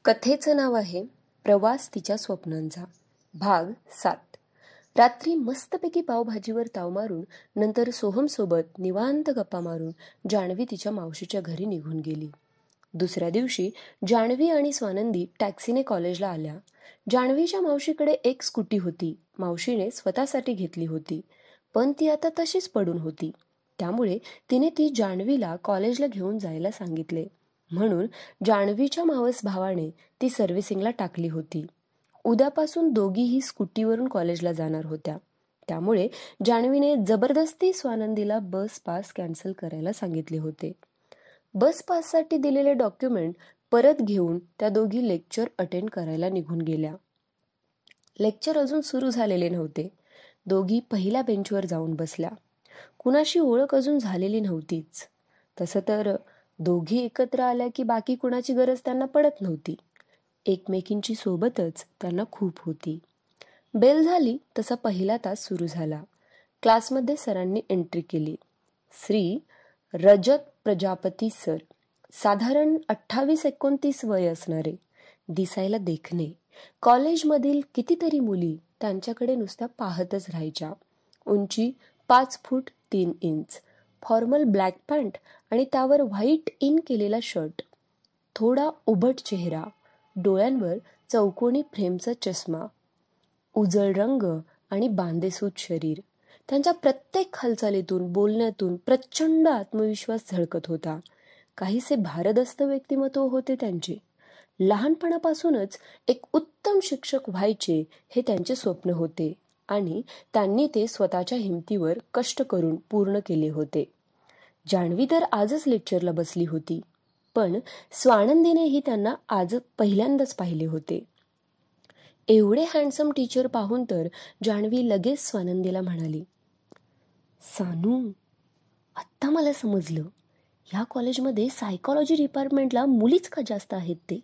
कथेचं नाव आहे प्रवास तिच्या स्वप्नांचा, भाग 7. रात्री मस्तपैकी पावभाजीवर ताव मारून नंतर सोहमसोबत निवांत गप्पा मारून जान्हवी तिच्या मावशीच्या घरी निघून गेली. दुसऱ्या दिवशी जान्हवी आणि स्वानंदी टॅक्सीने कॉलेजला आल्या. जान्हवीच्या मावशीकडे एक स्कूटी होती. मावशीने स्वतःसाठी घेतली होती, पण ती आता तशीच पडून होती. त्यामुळे तिने ती जान्हवीला कॉलेजला घेऊन जायला सांगितले. म्हणून जान्हवीच्या मावस भावाने ती सर्व्हिसिंगला टाकली होती. उद्यापासून दोघीही स्कूटीवरून कॉलेजला जाणार होत्या. त्यामुळे जान्हवीने जबरदस्ती स्वानंदीला बस पास कॅन्सल करायला सांगितले होते. बस पाससाठी दिलेले डॉक्युमेंट परत घेऊन त्या दोघी लेक्चर अटेंड करायला निघून गेल्या. लेक्चर अजून सुरू झालेले नव्हते. दोघी पहिल्या बेंचवर जाऊन बसल्या. कुणाशी ओळख अजून झालेली नव्हतीच. तसं तर दोघी एकत्र आल्या की बाकी कुणाची गरज त्यांना पडत नव्हती. एकमेकींची सोबतच त्यांना खूप होती. बेल झाली तसा पहिला तास सुरू झाला. क्लासमध्ये सरांनी एंट्री केली. श्री रजत प्रजापती सर, साधारण 28-29 वय असणारे, दिसायला देखणे. कॉलेजमधील कितीतरी मुली त्यांच्याकडे नुसत्या पाहतच राहायच्या. उंची 5 फूट 3 इंच, फॉर्मल ब्लॅक पॅन्ट आणि त्यावर व्हाईट इन केलेला शर्ट, थोडा उभट चेहरा, डोळ्यांवर चौकोनी फ्रेमचा चष्मा, उजळ रंग आणि बांधेसूद शरीर. त्यांच्या प्रत्येक हालचालीतून, बोलण्यातून प्रचंड आत्मविश्वास झळकत होता. काहीसे भारदस्त व्यक्तिमत्व होते त्यांचे. लहानपणापासूनच एक उत्तम शिक्षक व्हायचे हे त्यांचे स्वप्न होते आणि त्यांनी ते स्वतःच्या हिमतीवर कष्ट करून पूर्ण केले होते. जान्हवी तर आजच लेक्चरला बसली होती, पण स्वानंदीनेही त्यांना आज पहिल्यांदाच पाहिले होते. एवढे हँडसम टीचर पाहून तर जान्हवी लगेच स्वानंदीला म्हणाली, सानू, आत्ता मला समजलं, ह्या कॉलेजमध्ये सायकॉलॉजी डिपार्टमेंटला मुलीच का जास्त आहेत ते.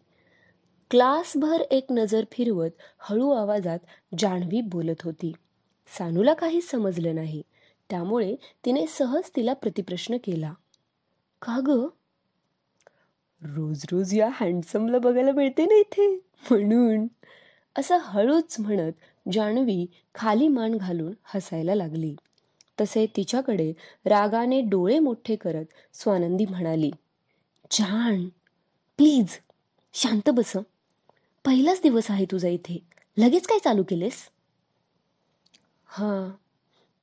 क्लासभर एक नजर फिरवत हळू आवाजात जान्हवी बोलत होती. सानूला काहीच समजलं नाही. त्यामुळे तिने सहज तिला प्रतिप्रश्न केला, का ग? रोज रोज या हँडसमला बघायला मिळते ना इथे, म्हणून, असं हळूच म्हणत जान्हवी खाली मान घालून हसायला लागली. तसे तिच्याकडे रागाने डोळे मोठे करत स्वानंदी म्हणाली, जान, प्लीज शांत बस. पहिलाच दिवस आहे तुझा इथे, लगेच काय चालू केलेस? हां,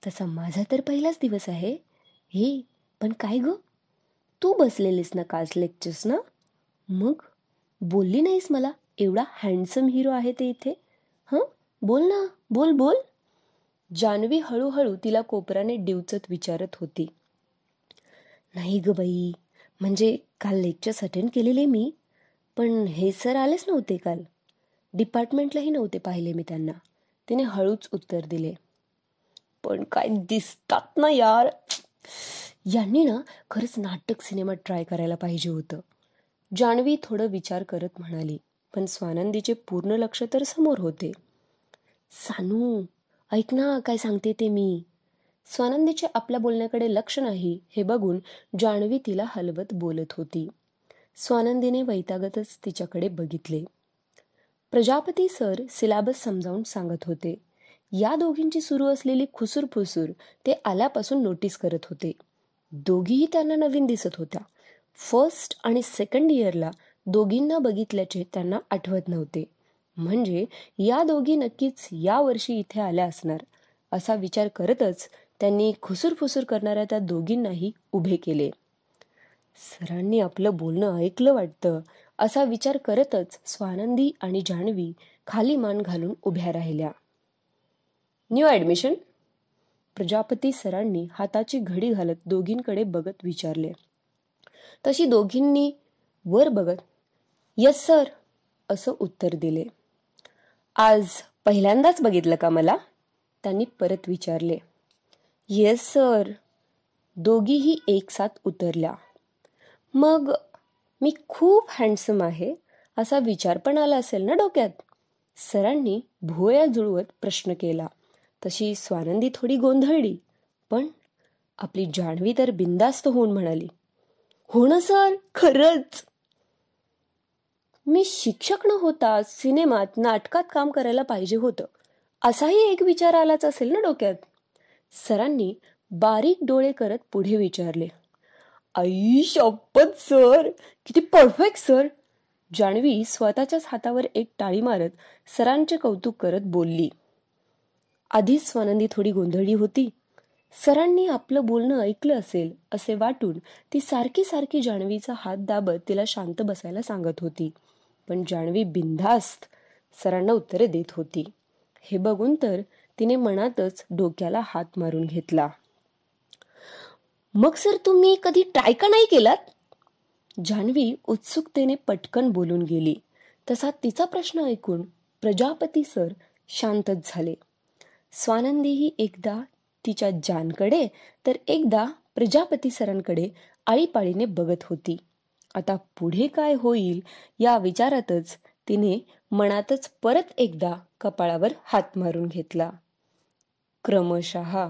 तसा माझा तर पहिलाच दिवस आहे. हे पण काय ग, तू बसलेलीस ना काल लेक्चर्स ना, मग बोलली नाहीस मला एवढा हँडसम हिरो आहे ते इथे? बोल ना, बोल बोल. जान्हवी हळूहळू तिला कोपराने डिवचत विचारत होती. नाही ग बाई, म्हणजे काल लेक्चर्स अटेंड केलेले मी, पण हे सर आलेच नव्हते काल. डिपार्टमेंटलाही नव्हते पाहिले मी त्यांना, तिने हळूच उत्तर दिले. पण काय दिसतात ना यार, यांनी ना खरंच नाटक सिनेमात ट्राय करायला पाहिजे होतं. जान्हवी थोडं विचार करत म्हणाली, पण स्वानंदीचे पूर्ण लक्ष तर समोर होते. सानू, ऐक ना काय सांगते ते मी. स्वानंदीचे आपल्या बोलण्याकडे लक्ष नाही हे बघून जान्हवी तिला हलवत बोलत होती. स्वानंदीने वैतागतच तिच्याकडे बघितले. प्रजापती सर सिलेबस समजावून सांगत होते. या दोघींची सुरू असलेली खुसूरफुसूर ते आल्यापासून नोटीस करत होते. दोघीही त्यांना नवीन दिसत होत्या. फर्स्ट आणि सेकंड इयरला दोघींना बघितल्याचे त्यांना आठवत नव्हते. म्हणजे या दोघी नक्कीच या वर्षी इथे आल्या असणार असा विचार करतच त्यांनी खुसूरफुसूर करणाऱ्या त्या दोघींनाही उभे केले. सरांनी आपलं बोलणं ऐकलं वाटतं असा विचार करतच स्वानंदी आणि जान्हवी खाली मान घालून उभ्या राहिल्या. New admission? प्रजापती सरांनी हाताची घडी घालत दोघींकडे बघत विचारले. तशी दोघींनी वर बघत यस सर असं उत्तर दिले. आज पहिल्यांदाच बघितलं का मला? त्यांनी परत विचारले. येस सर, दोघीही एकसाथ उतरल्या. मग मी खूप हँडसम आहे असा विचार पण आला असेल ना डोक्यात? सरांनी भुवया जुळवत प्रश्न केला. तशी स्वानंदी थोडी गोंधळली, पण आपली जान्हवी तर बिनधास्त होऊन म्हणाली, हो ना सर, खरंच. मी शिक्षक न होता सिनेमात नाटकात काम करायला पाहिजे होतं, असाही एक विचार आलाच असेल ना डोक्यात. सरांनी बारीक डोळे करत पुढे विचारले. आई शपथ सर, किती परफेक्ट सर. जान्हवी स्वतःच्याच हातावर एक टाळी मारत सरांचे कौतुक करत बोलली. आधीच स्वानंदी थोडी गोंधळली होती. सरांनी आपलं बोलणं ऐकलं असेल असे वाटून ती सारखी सारखी जान्हवीचा हात दाबत तिला शांत बसायला सांगत होती. पण जान्हवी बिनधास्त सरांना उत्तरे देत होती. हे बघून तर तिने मनातच डोक्याला हात मारून घेतला. मग सर तुम्ही कधी ट्राय का नाही केलात? जान्हवी उत्सुकतेने पटकन बोलून गेली. तसा तिचा प्रश्न ऐकून प्रजापती सर शांतच झाले. स्वानंदीही एकदा तिच्या जानकडे तर एकदा प्रजापती सरांकडे आळीपाळीने बघत होती. आता पुढे काय होईल या विचारातच तिने मनातच परत एकदा कपाळावर हात मारून घेतला. क्रमशः